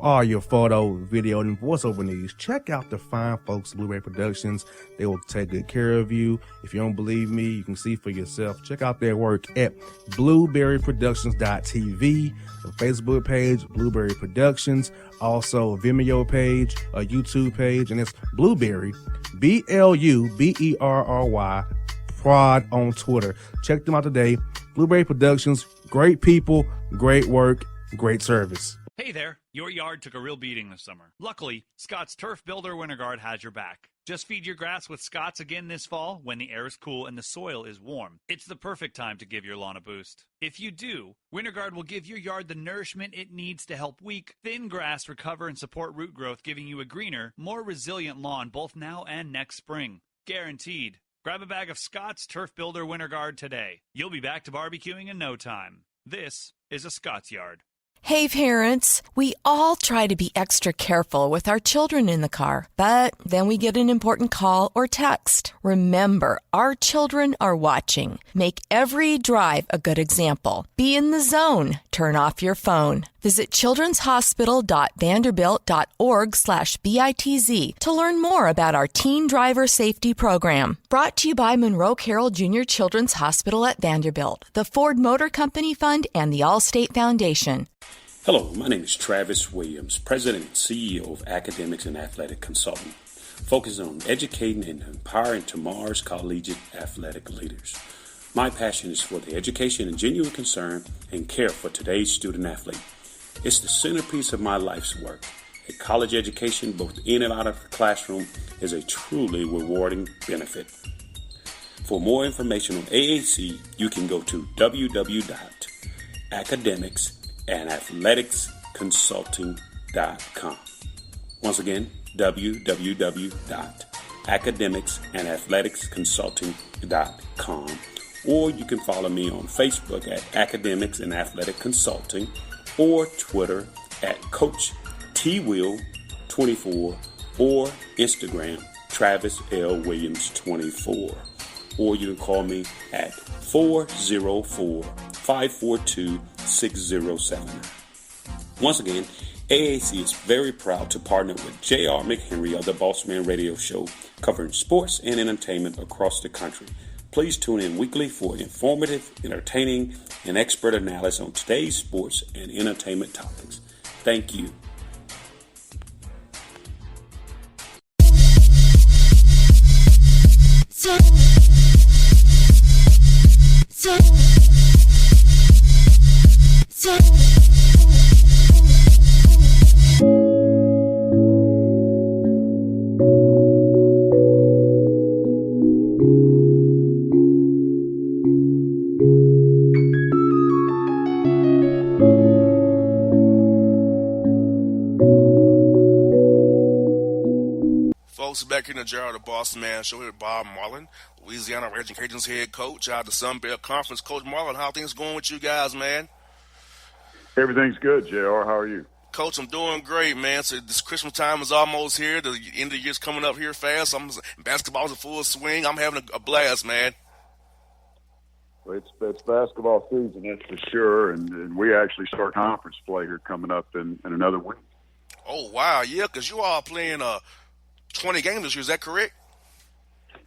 all your photo, video, and voiceover needs, check out the fine folks at Blueberry Productions. They will take good care of you. If you don't believe me, you can see for yourself. Check out their work at blueberryproductions.tv, the Facebook page, Blueberry Productions, also a Vimeo page, a YouTube page, and it's Blueberry, BLUBERRY, Prod on Twitter. Check them out today. Blueberry Productions, great people, great work, great service. Hey there, your yard took a real beating this summer. Luckily, Scott's Turf Builder Winter Guard has your back. Just feed your grass with Scott's again this fall when the air is cool and the soil is warm. It's the perfect time to give your lawn a boost. If you do, Winter Guard will give your yard the nourishment it needs to help weak, thin grass recover and support root growth, giving you a greener, more resilient lawn both now and next spring. Guaranteed. Grab a bag of Scott's Turf Builder Winter Guard today. You'll be back to barbecuing in no time. This is a Scott's Yard. Hey parents, we all try to be extra careful with our children in the car, but then we get an important call or text. Remember, our children are watching. Make every drive a good example. Be in the zone. Turn off your phone. Visit childrenshospital.vanderbilt.org/BITZ to learn more about our teen driver safety program. Brought to you by Monroe Carroll Jr. Children's Hospital at Vanderbilt, the Ford Motor Company Fund, and the Allstate Foundation. Hello, my name is Travis Williams, President and CEO of Academics and Athletic Consulting, focusing on educating and empowering tomorrow's collegiate athletic leaders. My passion is for the education and genuine concern and care for today's student athlete. It's the centerpiece of my life's work. A college education, both in and out of the classroom, is a truly rewarding benefit. For more information on AAC, you can go to www.academicsandathleticsconsulting.com. Once again, www.academicsandathleticsconsulting.com. Or you can follow me on Facebook at Academics and Athletic Consulting, or Twitter at Coach TWill24, or Instagram Travis L. Williams 24. Or you can call me at 404-542-6079. Once again, AAC is very proud to partner with J.R. McHenry of the Bossman Radio Show, covering sports and entertainment across the country. Please tune in weekly for informative, entertaining, and expert analysis on today's sports and entertainment topics. Thank you. Back here in the jar of the Bossman show here with Bob Marlin, Louisiana Raging Cajuns head coach out of the Sun Belt Conference. Coach Marlin, how are things going with you guys, man? Everything's good, JR. How are you? Coach, I'm doing great, man. So this Christmas time is almost here. The end of the year's coming up here fast. Basketball's in full swing. I'm having a blast, man. Well, it's basketball season, that's for sure, and we actually start conference play here coming up in another week. Oh, wow, yeah, because you all playing 20 games this year, is that correct?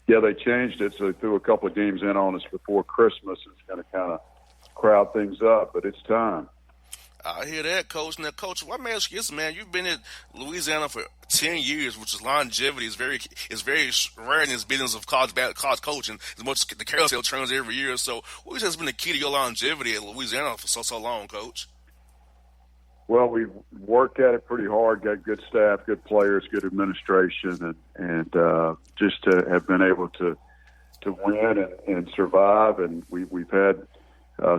Yeah, they changed it, so they threw a couple of games in on us before Christmas. It's going to kind of crowd things up, but it's time. I hear that, Coach. Now, Coach, let me ask you this, man. You've been in Louisiana for 10 years, which is longevity. It's very rare in this business of college coaching, as much as the carousel turns every year. So what has been the key to your longevity in Louisiana for so long, Coach? Well, we've worked at it pretty hard, got good staff, good players, good administration, and just to have been able to win and survive. And we've had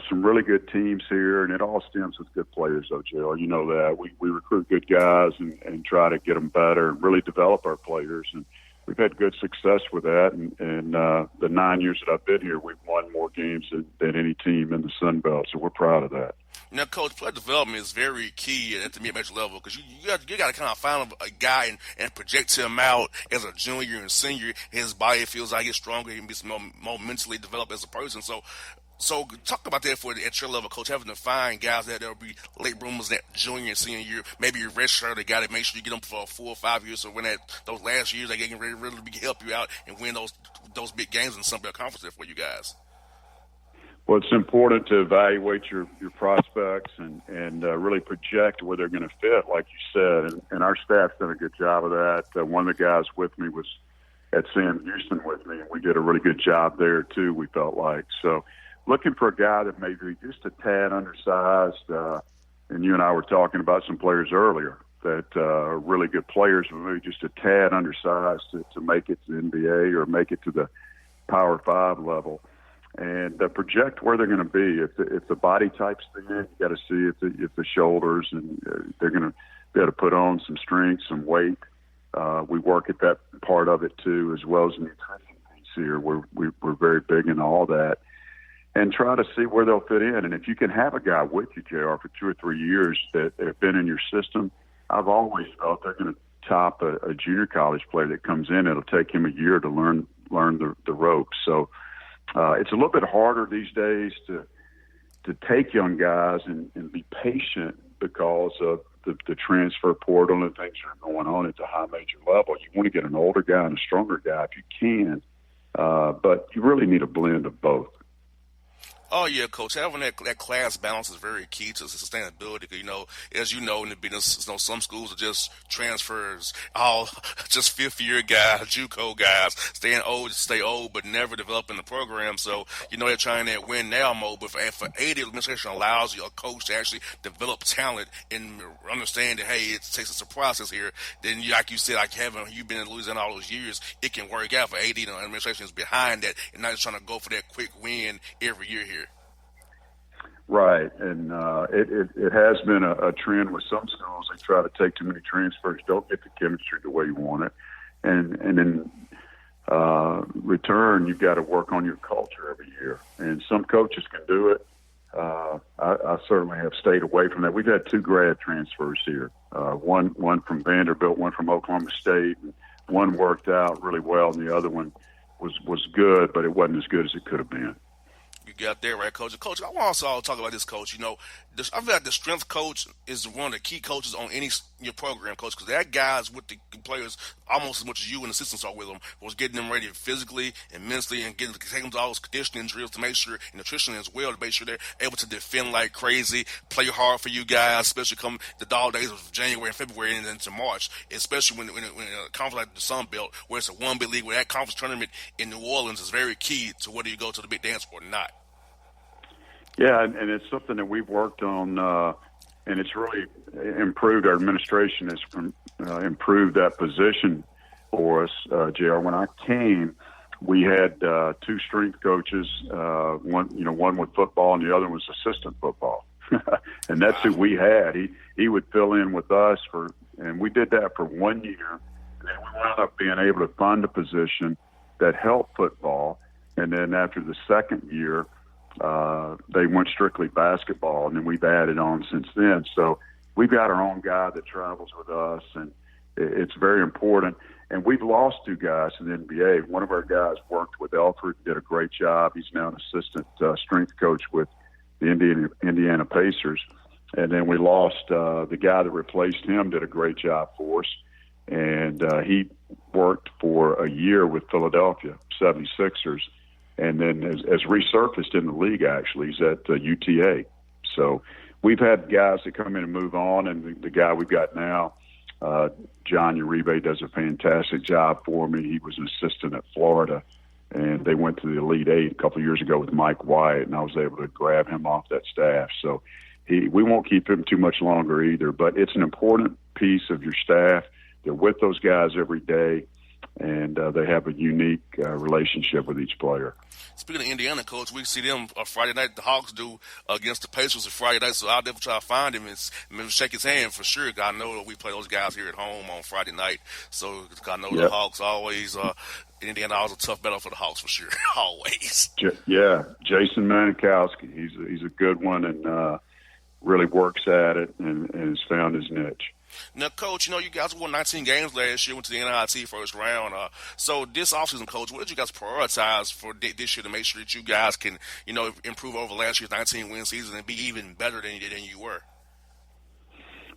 some really good teams here, and it all stems with good players, though, JR. You know that. We recruit good guys and try to get them better and really develop our players. And we've had good success with that. And the 9 years that I've been here, we've won more games than any team in the Sun Belt. So we're proud of that. Now, Coach, player development is very key at the mid-major level because you got to kind of find a guy and project him out as a junior and senior. His body feels like he's stronger. He can be more mentally developed as a person. So So talk about that at your level, Coach, having to find guys that will be late bloomers that junior and senior year, maybe your red shirt, got to make sure you get them for 4 or 5 years. So when those last years, they can really help you out and win those big games in some big conferences for you guys. Well, it's important to evaluate your prospects and really project where they're going to fit, like you said. And our staff's done a good job of that. One of the guys with me was at Sam Houston with me, and we did a really good job there too, we felt like. So looking for a guy that may be just a tad undersized, and you and I were talking about some players earlier that are really good players, but maybe just a tad undersized to make it to the NBA or make it to the Power 5 level. And project where they're going to be. If the body type's thin, you got to see if the shoulders, and they're going to be able to put on some strength, some weight. We work at that part of it too, as well as the nutrition piece here. We're very big in all that, and try to see where they'll fit in. And if you can have a guy with you, JR, for 2 or 3 years that have been in your system, I've always felt they're going to top a junior college player that comes in. It'll take him a year to learn the ropes. So. It's a little bit harder these days to take young guys and be patient because of the transfer portal and things that are going on at the high major level. You want to get an older guy and a stronger guy if you can, but you really need a blend of both. Oh, yeah, Coach. Having that class balance is very key to sustainability. As you know, in the business, some schools are just transfers, all just fifth-year guys, JUCO guys, staying old to stay old, but never developing the program. So, they're trying that win-now mode. But for AD administration allows you, a coach, to actually develop talent and understand that, hey, it takes a process here. Then, like you said, you've been in Louisiana all those years, it can work out for AD. The administration is behind that and not just trying to go for that quick win every year here. Right, and it has been a trend with some schools. They try to take too many transfers, don't get the chemistry the way you want it, and in return, you've got to work on your culture every year. And some coaches can do it. I certainly have stayed away from that. We've had 2 grad transfers here, one from Vanderbilt, one from Oklahoma State. And one worked out really well, and the other one was good, but it wasn't as good as it could have been. You got there, right, Coach? Coach, I want to also talk about this, Coach. I feel like the strength coach is one of the key coaches on any your program, Coach, because that guy's with the players almost as much as you and the assistants are with them, was getting them ready physically and mentally and taking them to all those conditioning drills to make sure, and nutrition as well, to make sure they're able to defend like crazy, play hard for you guys, especially come the dog days of January and February and into March, especially when a conference like the Sun Belt, where it's a one big league, where that conference tournament in New Orleans is very key to whether you go to the big dance or not. Yeah, and it's something that we've worked on, and it's really improved. Our administration has improved that position for us, JR. When I came, we had 2 strength coaches, one with football and the other was assistant football. And that's who we had. He would fill in with us and we did that for 1 year. And then we wound up being able to fund a position that helped football. And then after the second year, they went strictly basketball, and then we've added on since then. So we've got our own guy that travels with us, and it's very important. And we've lost 2 guys in the NBA. One of our guys worked with Elford, did a great job. He's now an assistant strength coach with the Indiana Pacers. And then we lost the guy that replaced him, did a great job for us. And he worked for a year with Philadelphia 76ers. And then has resurfaced in the league, actually. He's at UTA. So we've had guys that come in and move on, and the guy we've got now, John Uribe, does a fantastic job for me. He was an assistant at Florida, and they went to the Elite Eight a couple of years ago with Mike Wyatt, and I was able to grab him off that staff. So we won't keep him too much longer either, but it's an important piece of your staff. They're with those guys every day, and they have a unique relationship with each player. Speaking of Indiana, Coach, we see them Friday night. The Hawks do against the Pacers on Friday night, so I'll definitely try to find him and maybe shake his hand for sure. I know that we play those guys here at home on Friday night, so I know the Hawks always Indiana always a tough battle for the Hawks for sure, always. Yeah, Jason Manikowski, he's a good one and really works at it and has found his niche. Now, Coach, you guys won 19 games last year, went to the NIT first round. So this offseason, Coach, what did you guys prioritize for this year to make sure that you guys can, improve over last year's 19-win season and be even better than you were?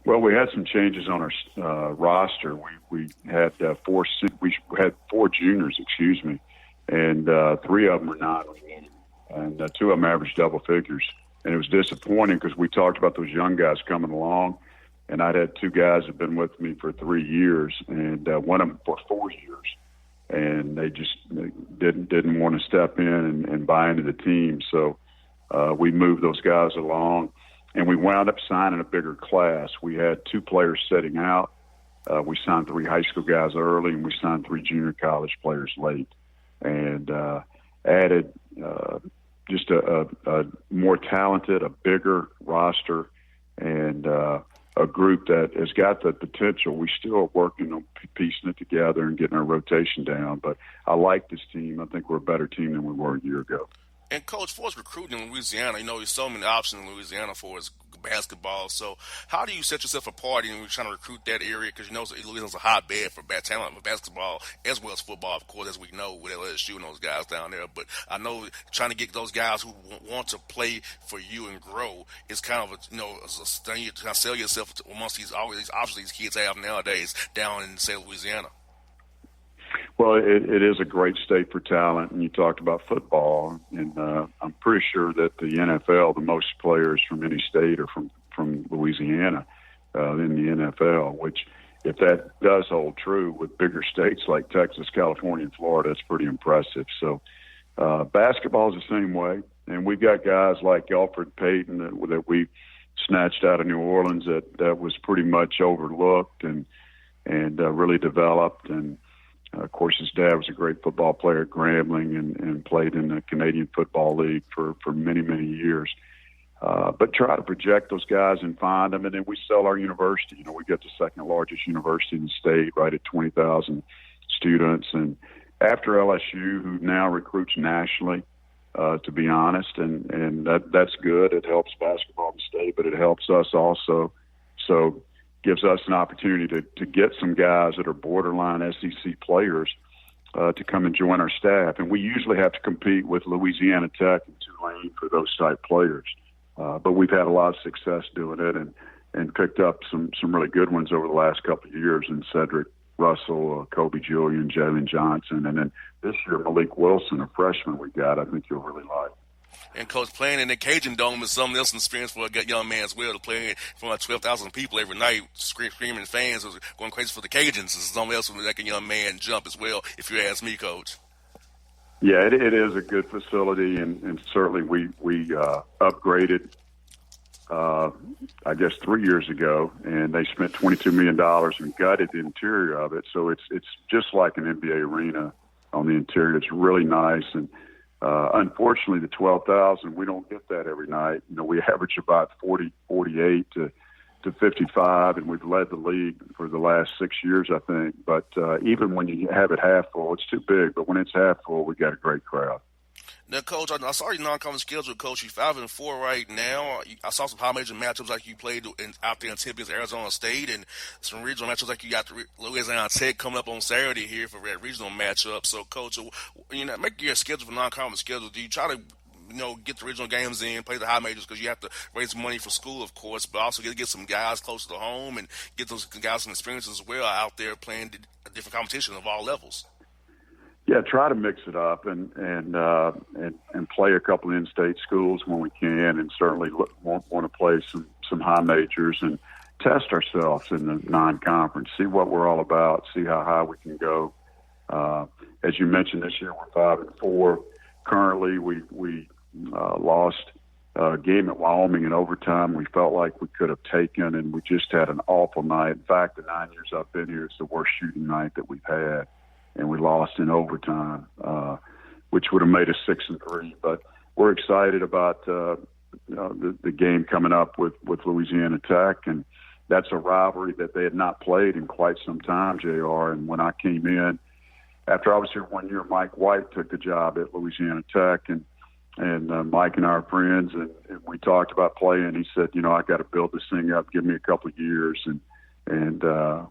Well, we had some changes on our roster. We had four juniors, and 3 of them were non-related, and 2 of them averaged double figures. And it was disappointing because we talked about those young guys coming along, and I'd had 2 guys have been with me for 3 years, and one of them for 4 years, and they just didn't want to step in and buy into the team. So we moved those guys along. And we wound up signing a bigger class. We had 2 players sitting out. We signed 3 high school guys early, and we signed 3 junior college players late, and added just a more talented, a bigger roster, and a group that has got the potential. We still are working on piecing it together and getting our rotation down. But I like this team. I think we're a better team than we were a year ago. And, Coach, for us recruiting in Louisiana, there's so many options in Louisiana for us basketball. So how do you set yourself apart when you're trying to recruit that area? Because Louisiana's a hotbed for talent for basketball as well as football, of course, as we know with LSU and those guys down there. But I know trying to get those guys who want to play for you and grow is kind of a thing you kind of sell yourself amongst all these options these kids have nowadays down in, say, Louisiana. Well, it is a great state for talent, and you talked about football, and I'm pretty sure that the NFL, the most players from any state are from Louisiana in the NFL, which if that does hold true with bigger states like Texas, California, and Florida, it's pretty impressive. So basketball is the same way, and we've got guys like Alfred Payton that we snatched out of New Orleans that was pretty much overlooked and really developed. And of course, his dad was a great football player at Grambling and played in the Canadian Football League for many, many years. But try to project those guys and find them, and then we sell our university. We got the second largest university in the state, right at 20,000 students. And after LSU, who now recruits nationally, to be honest, and that's good. It helps basketball in the state, but it helps us also. So gives us an opportunity to get some guys that are borderline SEC players to come and join our staff. And we usually have to compete with Louisiana Tech and Tulane for those type players. But we've had a lot of success doing it and picked up some really good ones over the last couple of years in Cedric Russell, Kobe Julian, Jalen Johnson. And then this year, Malik Wilson, a freshman we got, I think you'll really like. And, Coach, playing in the Cajun Dome is something else experience for a young man as well. To play in front of 12,000 people every night, screaming fans going crazy for the Cajuns is something else that a young man jump as well, if you ask me, Coach. Yeah, it is a good facility, and certainly we upgraded, I guess, 3 years ago, and they spent $22 million and gutted the interior of it. So it's just like an NBA arena on the interior. It's really nice, and unfortunately, the 12,000, we don't get that every night. We average about 48 to 55, and we've led the league for the last 6 years, I think. But even when you have it half full, it's too big. But when it's half full, we got a great crowd. Now, Coach, I saw your non-conference schedule, Coach. You're 5-4 right now. I saw some high-major matchups like you played out there in Tempe, Arizona State, and some regional matchups like you got Louisiana Tech coming up on Saturday here for that regional matchup. So, Coach, make your schedule for non-conference schedule. Do you try to get the regional games in, play the high majors because you have to raise money for school, of course, but also get some guys closer to home and get those guys some experience as well out there playing different competition of all levels? Yeah, try to mix it up and play a couple of in-state schools when we can, and certainly want to play some high majors and test ourselves in the non-conference, see what we're all about, see how high we can go. As you mentioned, this year we're 5-4. Currently, we lost a game at Wyoming in overtime. We felt like we could have taken, and we just had an awful night. In fact, the 9 years I've been here, it's the worst shooting night that we've had. And we lost in overtime, which would have made us 6-3. But we're excited about the game coming up with Louisiana Tech, and that's a rivalry that they had not played in quite some time, JR. And when I came in, after I was here 1 year, Mike White took the job at Louisiana Tech, and Mike and I are friends, and we talked about playing. He said, I got to build this thing up, give me a couple of years. And And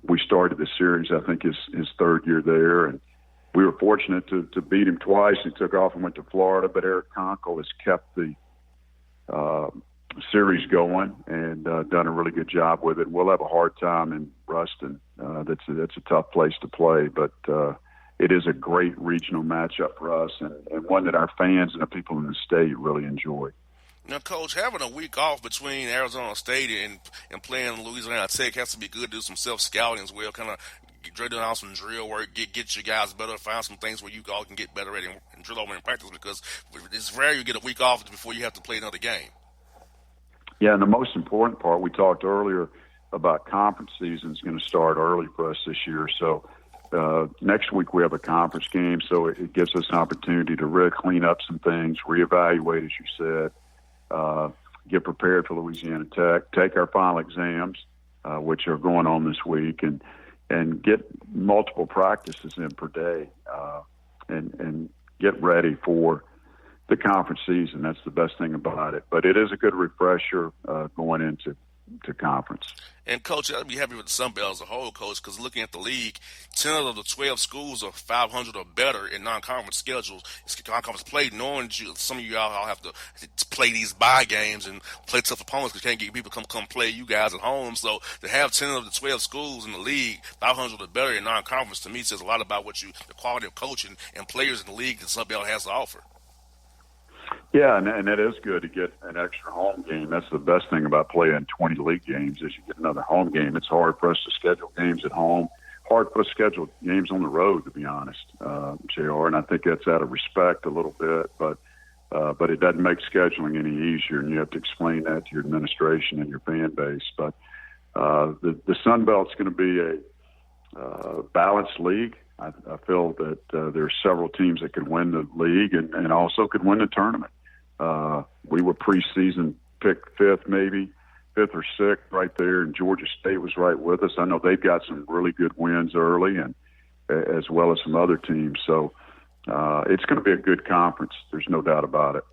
we started the series, I think, his third year there. And we were fortunate to beat him twice. He took off and went to Florida, but Eric Conkle has kept the series going and done a really good job with it. We'll have a hard time in Ruston. That's a tough place to play, but it is a great regional matchup for us and one that our fans and the people in the state really enjoy. Now, Coach, having a week off between Arizona State and playing Louisiana Tech has to be good to do some self-scouting as well, kind of do out some drill work, get you guys better, find some things where you all can get better at and drill over in practice, because it's rare you get a week off before you have to play another game. Yeah, and the most important part, we talked earlier about conference season is going to start early for us this year. So next week we have a conference game, so it gives us an opportunity to really clean up some things, reevaluate, as you said, get prepared for Louisiana Tech, take our final exams, which are going on this week, and get multiple practices in per day, and get ready for the conference season. That's the best thing about it. But it is a good refresher going into conference. And, Coach, I'd be happy with the Sun Belt as a whole, Coach, because looking at the league, 10 of the 12 schools are 500 or better in non-conference schedules. It's non-conference play, knowing some of you all have to play these bye games and play tough opponents because you can't get people to come play you guys at home. So to have 10 of the 12 schools in the league, 500 or better in non-conference, to me says a lot about the quality of coaching and players in the league that Sun Belt has to offer. Yeah, and it is good to get an extra home game. That's the best thing about playing 20 league games is you get another home game. It's hard for us to schedule games at home, hard for us to schedule games on the road, to be honest, JR. And I think that's out of respect a little bit, but it doesn't make scheduling any easier, and you have to explain that to your administration and your fan base. But the Sun Belt's going to be a balanced league. I feel that there are several teams that could win the league and also could win the tournament. We were preseason picked fifth or sixth right there, and Georgia State was right with us. I know they've got some really good wins early, and as well as some other teams. So it's going to be a good conference. There's no doubt about it.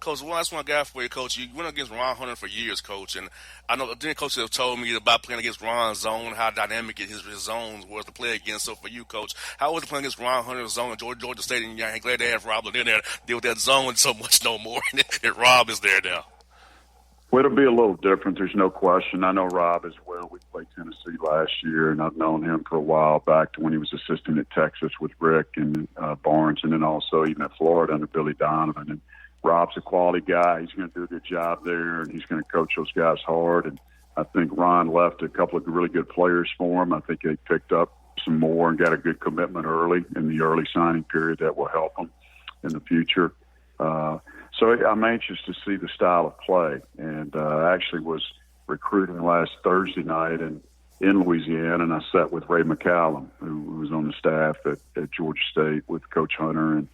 Coach, one last one I got for you, Coach. You went against Ron Hunter for years, Coach, and I know the coach have told me about playing against Ron's zone, how dynamic his zones was to play against. So for you, Coach, how was it playing against Ron Hunter's zone at Georgia State? And I'm glad they have Rob in there to deal with that zone so much no more, and that Rob is there now. Well, it'll be a little different. There's no question. I know Rob as well. We played Tennessee last year, and I've known him for a while back to when he was assistant at Texas with Rick and Barnes, and then also even at Florida under Billy Donovan. And Rob's a quality guy. He's going to do a good job there, and he's going to coach those guys hard. And I think Ron left a couple of really good players for him. I think they picked up some more and got a good commitment early in the early signing period that will help them in the future. So I'm anxious to see the style of play. And I actually was recruiting last Thursday night in Louisiana, and I sat with Ray McCallum, who was on the staff at Georgia State with Coach Hunter and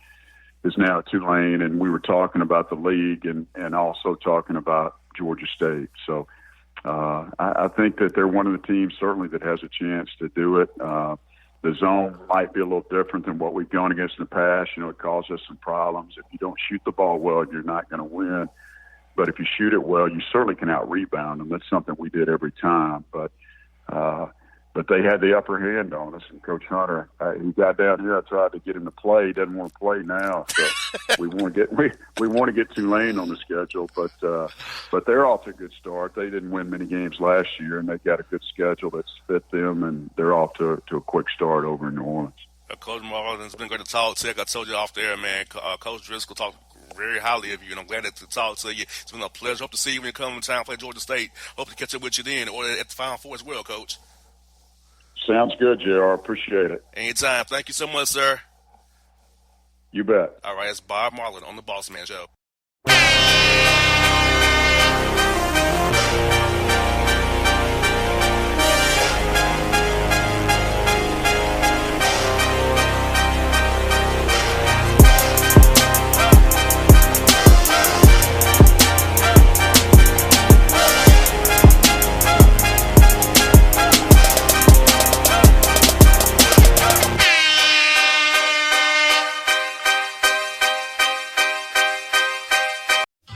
is now at Tulane, and we were talking about the league and also talking about Georgia State. So I think that they're one of the teams certainly that has a chance to do it. The zone might be a little different than what we've gone against in the past. You know, it causes us some problems. If you don't shoot the ball well, you're not going to win. But if you shoot it well, you certainly can out-rebound them. That's something we did every time. But they had the upper hand on us. And Coach Hunter, he got down here. I tried to get him to play. He doesn't want to play now. So we want to get Tulane on the schedule. But they're off to a good start. They didn't win many games last year, and they've got a good schedule that's fit them, and they're off to a quick start over in New Orleans. Coach Marlin, it's been great to talk to you. I told you off there, man. Coach Driscoll talked very highly of you, and I'm glad to talk to you. It's been a pleasure. Hope to see you when you come in town to play Georgia State. Hope to catch up with you then, or at the Final Four as well, Coach. Sounds good, JR. Appreciate it. Anytime. Thank you so much, sir. You bet. All right, it's Bob Marlin on the Bossman Show.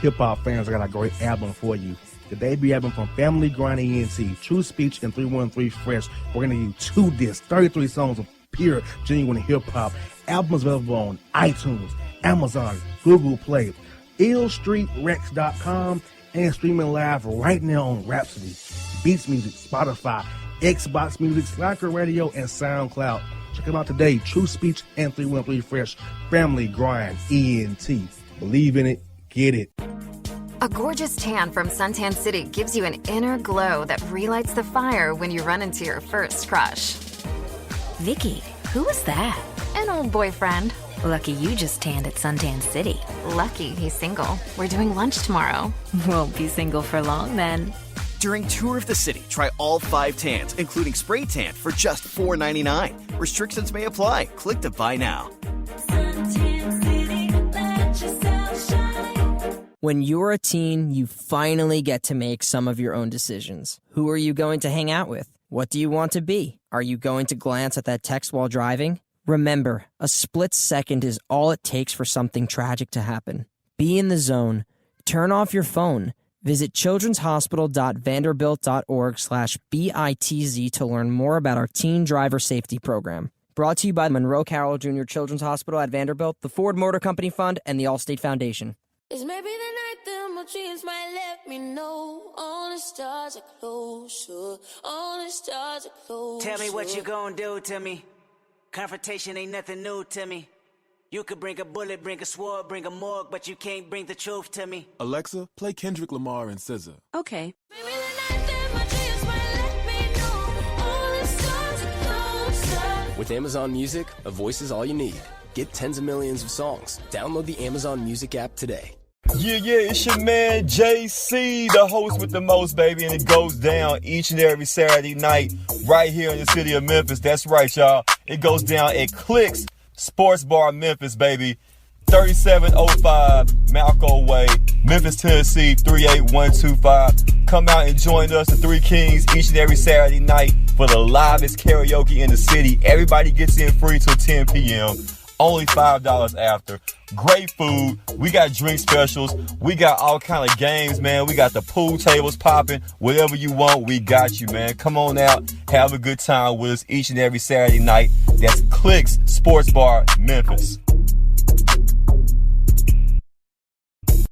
Hip hop fans, I got a great album for you. the debut album from Family Grind ENT, True Speech and 313 Fresh. We're going to give you 2 discs, 33 songs of pure, genuine hip-hop. Albums available on iTunes, Amazon, Google Play, illstreetrex.com, and streaming live right now on Rhapsody, Beats Music, Spotify, Xbox Music, Slacker Radio, and SoundCloud. Check them out today. True Speech and 313 Fresh. Family Grind ENT. Believe in it. Get it. A gorgeous tan from Suntan City gives you an inner glow that relights the fire when you run into your first crush. Vicky, who was that? An old boyfriend. Lucky you just tanned at Suntan City. Lucky he's single. We're doing lunch tomorrow. Won't be single for long then. During Tour of the City, try all 5 tans, including spray tan, for just $4.99. Restrictions may apply. Click to buy now. When you're a teen, you finally get to make some of your own decisions. Who are you going to hang out with? What do you want to be? Are you going to glance at that text while driving? Remember, a split second is all it takes for something tragic to happen. Be in the zone. Turn off your phone. Visit childrenshospital.vanderbilt.org/BITZ to learn more about our teen driver safety program. Brought to you by Monroe Carroll Jr. Children's Hospital at Vanderbilt, the Ford Motor Company Fund, and the Allstate Foundation. It's maybe the night that my dreams might let me know. All the stars are closer. All the stars are closer. Tell me what you gonna do to me. Confrontation ain't nothing new to me. You could bring a bullet, bring a sword, bring a morgue, but you can't bring the truth to me. Alexa, play Kendrick Lamar and SZA. Okay. Maybe the night that my dreams might let me know. All the stars are closer. With Amazon Music, a voice is all you need. Get tens of millions of songs. Download the Amazon Music app today. Yeah, it's your man JC, the host with the most, baby, and it goes down each and every Saturday night right here in the city of Memphis. That's right, y'all. It goes down at Clicks Sports Bar Memphis, baby. 3705 Malco Way, Memphis, Tennessee, 38125. Come out and join us, the Three Kings, each and every Saturday night for the livest karaoke in the city. Everybody gets in free till 10 p.m. Only $5 after. Great food. We got drink specials. We got all kind of games, man. We got the pool tables popping. Whatever you want, we got you, man. Come on out. Have a good time with us each and every Saturday night. That's Clicks Sports Bar, Memphis.